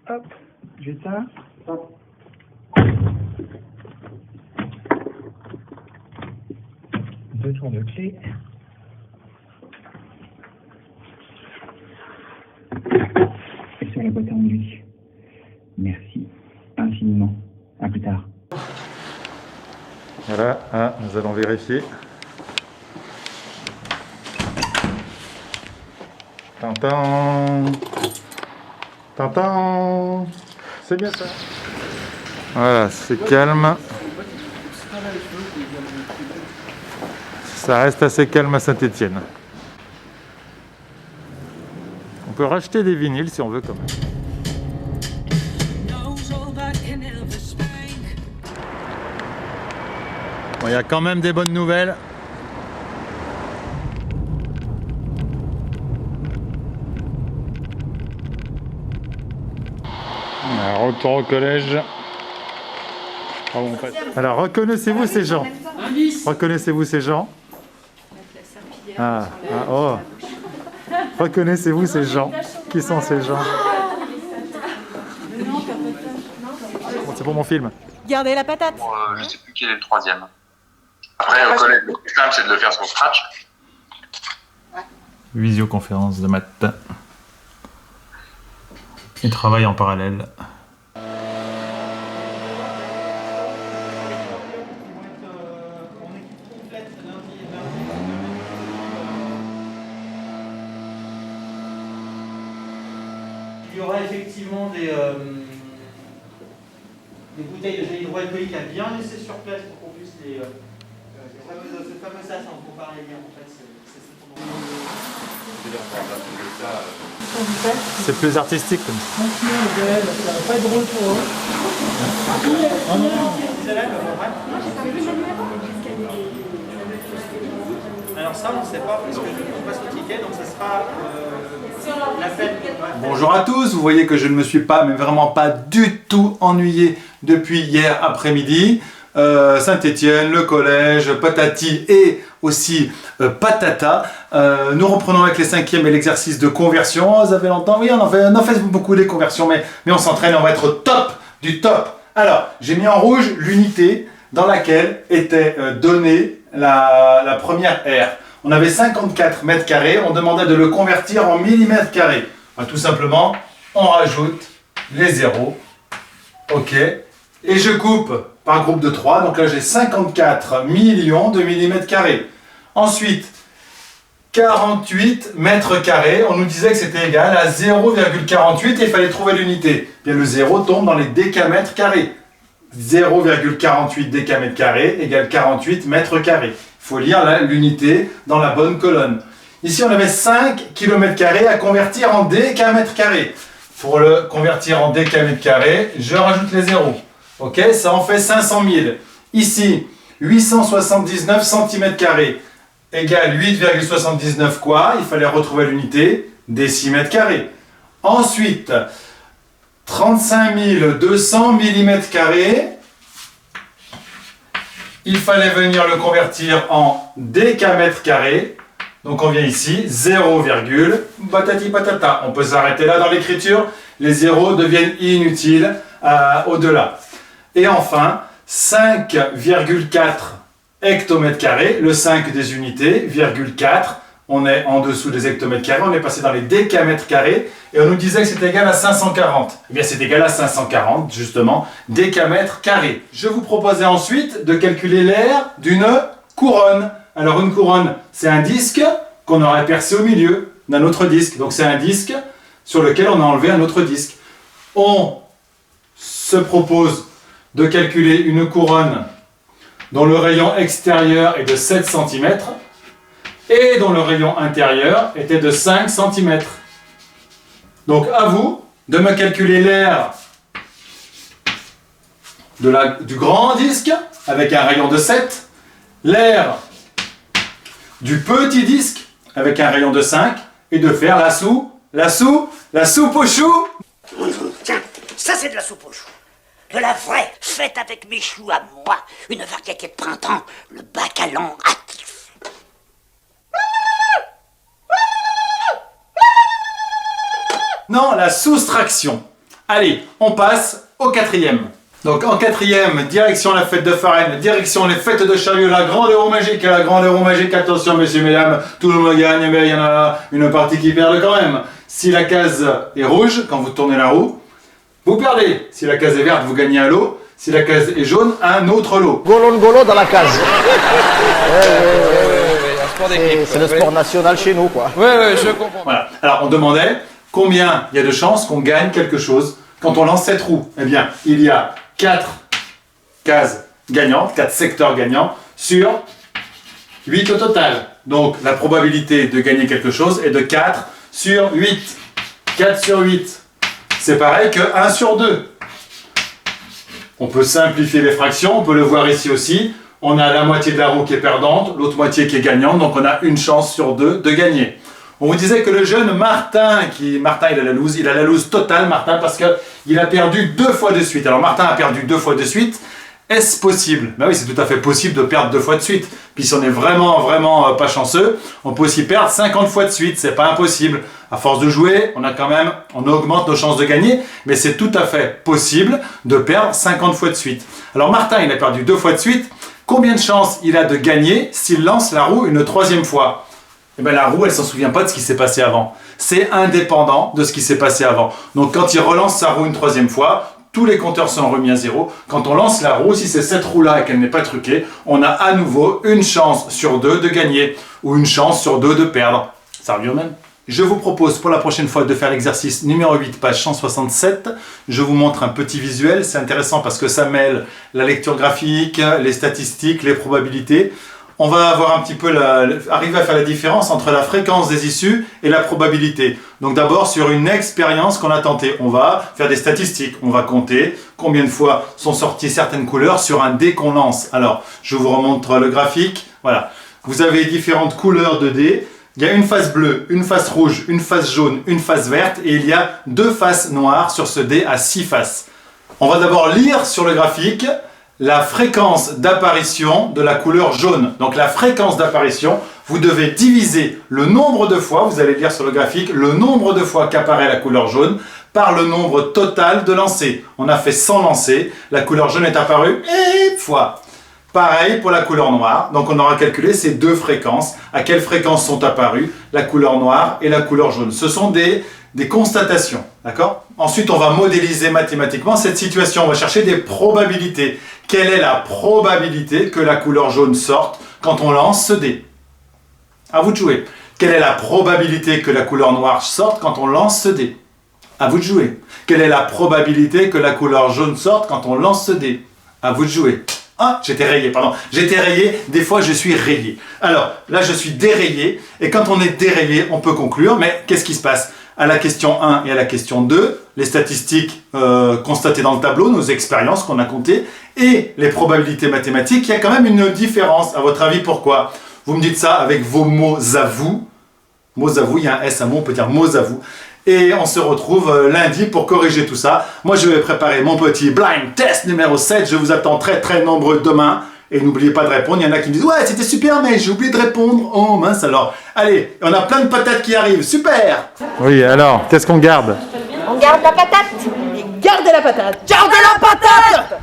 Hop, j'éteins. Hop. Deux tours de clé. Et sur la boîte à enduit. Merci infiniment. À plus tard. Voilà, nous allons vérifier. Tintin. Tintin. C'est bien ça. Voilà, c'est calme. Ça reste assez calme à Saint-Étienne. On peut racheter des vinyles si on veut quand même. Bon, il y a quand même des bonnes nouvelles. Alors, retour au collège. Alors, reconnaissez-vous ces gens? Reconnaissez-vous ces gens? Oh. Reconnaissez-vous ces gens? Qui sont ces gens? Bon, c'est pour mon film. Gardez la patate. Je sais plus quel est le troisième. Après, au collège, le plus simple, c'est de le faire sur Scratch. Visioconférence de maths. Et travail en parallèle. Il y aura effectivement des bouteilles de gel hydroalcoolique à bien laisser sur place pour qu'on puisse ce fameux sas en parallélien en fait. C'est plus artistique comme ça. Ça va pas être drôle pour eux. Alors ça, on ne sait pas parce que je ne passe au ticket, donc ça sera la fête. Bonjour à tous, vous voyez que je ne me suis pas, mais vraiment pas du tout ennuyé depuis hier après-midi. Saint-Étienne, le collège, patati et aussi patata. Nous reprenons avec les 5e et l'exercice de conversion. Vous avez longtemps, oui, on en fait beaucoup des conversions, mais on s'entraîne, on va être au top du top. Alors, j'ai mis en rouge l'unité dans laquelle était donnée la première aire. On avait 54 mètres carrés, on demandait de le convertir en millimètres carrés. Tout simplement, on rajoute les zéros, ok, et je coupe par groupe de 3, donc là j'ai 54 millions de millimètres carrés. Ensuite, 48 mètres carrés, on nous disait que c'était égal à 0,48 et il fallait trouver l'unité. Bien, le 0 tombe dans les décamètres carrés. 0,48 décamètres carrés égale 48 mètres carrés. Il faut lire l'unité dans la bonne colonne. Ici, on avait 5 km carrés à convertir en décamètres carrés. Pour le convertir en décamètres carrés, je rajoute les zéros. Ok, ça en fait 500 000. Ici, 879 cm² égale 8,79 quoi? Il fallait retrouver l'unité, décimètres carrés. Ensuite, 35 200 mm². Il fallait venir le convertir en décamètres carrés. Donc on vient ici, 0, patati patata. On peut s'arrêter là dans l'écriture. Les zéros deviennent inutiles au-delà. Et enfin, 5,4 hectomètres carrés, le 5 des unités, 4, on est en dessous des hectomètres carrés, on est passé dans les décamètres carrés, et on nous disait que c'était égal à 540. Eh bien c'est égal à 540, justement, décamètres carrés. Je vous proposais ensuite de calculer l'aire d'une couronne. Alors une couronne, c'est un disque qu'on aurait percé au milieu d'un autre disque. Donc c'est un disque sur lequel on a enlevé un autre disque. On se propose de calculer une couronne dont le rayon extérieur est de 7 cm et dont le rayon intérieur était de 5 cm. Donc à vous de me calculer l'aire du grand disque avec un rayon de 7, l'aire du petit disque avec un rayon de 5 et de faire la soupe au chou. Tiens, ça c'est de la soupe au chou. De la vraie, faite avec mes choux à moi. Une variété de printemps, le bacalan hâtif. Non, la soustraction. Allez, on passe au quatrième. Donc en quatrième, direction la fête de Farenne, direction les fêtes de Chariot, la grande euro magique. Et la grande euro magique, attention messieurs, mesdames, tout le monde gagne, mais il y en a une partie qui perd quand même. Si la case est rouge, quand vous tournez la roue, vous perdez. Si la case est verte, vous gagnez un lot. Si la case est jaune, un autre lot. Golo dans la case. C'est le sport national chez nous, quoi. Ouais, je comprends. Voilà. Alors on demandait combien il y a de chances qu'on gagne quelque chose quand on lance cette roue. Eh bien, il y a 4 cases gagnantes, 4 secteurs gagnants sur 8 au total. Donc la probabilité de gagner quelque chose est de 4 sur 8. 4 sur 8. C'est pareil que 1 sur 2. On peut simplifier les fractions, on peut le voir ici aussi. On a la moitié de la roue qui est perdante, l'autre moitié qui est gagnante, donc on a une chance sur 2 de gagner. On vous disait que le jeune Martin, Martin il a la loose totale, Martin, parce qu'il a perdu 2 fois de suite. Alors Martin a perdu 2 fois de suite. Est-ce possible? Ben oui, c'est tout à fait possible de perdre 2 fois de suite. Puis si on est vraiment pas chanceux, on peut aussi perdre 50 fois de suite, c'est pas impossible. À force de jouer, on augmente nos chances de gagner, mais c'est tout à fait possible de perdre 50 fois de suite. Alors Martin, il a perdu 2 fois de suite. Combien de chances il a de gagner s'il lance la roue une 3e fois? Eh bien la roue, elle ne s'en souvient pas de ce qui s'est passé avant. C'est indépendant de ce qui s'est passé avant. Donc quand il relance sa roue une 3e fois, tous les compteurs sont remis à 0. Quand on lance la roue, si c'est cette roue-là et qu'elle n'est pas truquée, on a à nouveau une chance sur 2 de gagner ou une chance sur 2 de perdre. Ça revient au même. Je vous propose pour la prochaine fois de faire l'exercice numéro 8, page 167. Je vous montre un petit visuel. C'est intéressant parce que ça mêle la lecture graphique, les statistiques, les probabilités. On va avoir un petit peu arriver à faire la différence entre la fréquence des issues et la probabilité. Donc d'abord sur une expérience qu'on a tentée, on va faire des statistiques, on va compter combien de fois sont sorties certaines couleurs sur un dé qu'on lance. Alors je vous remontre le graphique, voilà. Vous avez différentes couleurs de dés, il y a une face bleue, une face rouge, une face jaune, une face verte et il y a 2 faces noires sur ce dé à 6 faces. On va d'abord lire sur le graphique la fréquence d'apparition de la couleur jaune. Donc la fréquence d'apparition, vous devez diviser le nombre de fois, vous allez lire sur le graphique, le nombre de fois qu'apparaît la couleur jaune par le nombre total de lancers. On a fait 100 lancers, la couleur jaune est apparue une fois. Pareil pour la couleur noire, donc on aura calculé ces 2 fréquences. À quelle fréquence sont apparues la couleur noire et la couleur jaune? Ce sont des constatations, d'accord? Ensuite, on va modéliser mathématiquement cette situation. On va chercher des probabilités. Quelle est la probabilité que la couleur jaune sorte quand on lance ce dé? À vous de jouer. Quelle est la probabilité que la couleur noire sorte quand on lance ce dé? À vous de jouer. Quelle est la probabilité que la couleur jaune sorte quand on lance ce dé? À vous de jouer. Ah, j'étais rayé, pardon. J'étais rayé, des fois je suis rayé. Alors, là je suis dérayé, et quand on est dérayé, on peut conclure, mais qu'est-ce qui se passe? À la question 1 et à la question 2, les statistiques constatées dans le tableau, nos expériences qu'on a comptées, et les probabilités mathématiques, il y a quand même une différence. À votre avis, pourquoi? Vous me dites ça avec vos mots à vous. Mots à vous, il y a un S à mot, on peut dire mots à vous. Et on se retrouve lundi pour corriger tout ça. Moi, je vais préparer mon petit blind test numéro 7. Je vous attends très nombreux demain. Et n'oubliez pas de répondre. Il y en a qui me disent « Ouais, c'était super, mais j'ai oublié de répondre. » Oh mince alors. Allez, on a plein de patates qui arrivent. Super! Oui, alors, qu'est-ce qu'on garde? On garde la patate. Gardez la patate. Gardez la patate.